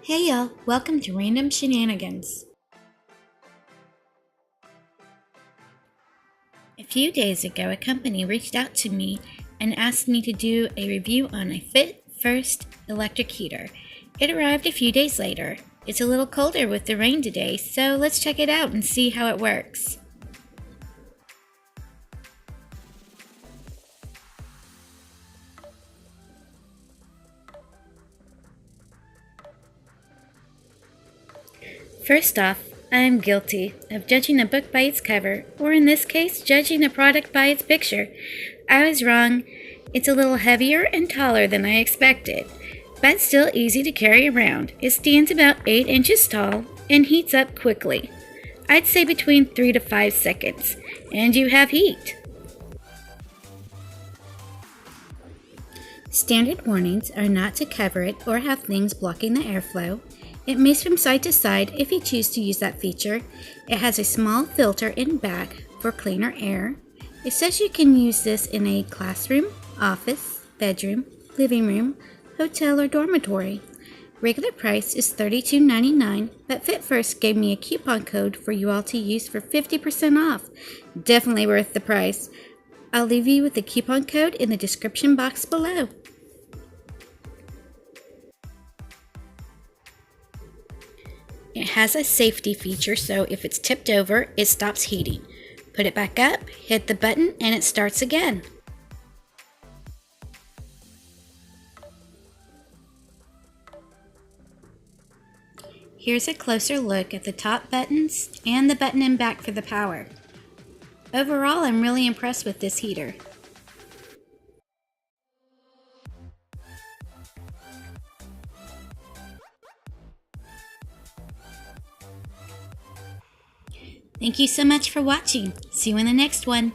Hey y'all, welcome to Random Shenanigans. A few days ago, a company reached out to me and asked me to do a review on a Fit First electric heater. It arrived a few days later. It's a little colder with the rain today, so let's check it out and see how it works. First off, I am guilty of judging a book by its cover, or in this case, judging a product by its picture. I was wrong. It's a little heavier and taller than I expected, but still easy to carry around. It stands about 8 inches tall and heats up quickly. I'd say between 3 to 5 seconds, and you have heat. Standard warnings are not to cover it or have things blocking the airflow. It moves from side to side if you choose to use that feature. It has a small filter in back for cleaner air. It says you can use this in a classroom, office, bedroom, living room, hotel, or dormitory. Regular price is $32.99, but FitFirst gave me a coupon code for you all to use for 50% off. Definitely worth the price. I'll leave you with the coupon code in the description box below. It has a safety feature, so if it's tipped over, it stops heating. Put it back up, hit the button, and it starts again. Here's a closer look at the top buttons and the button in back for the power. Overall, I'm really impressed with this heater. Thank you so much for watching. See you in the next one.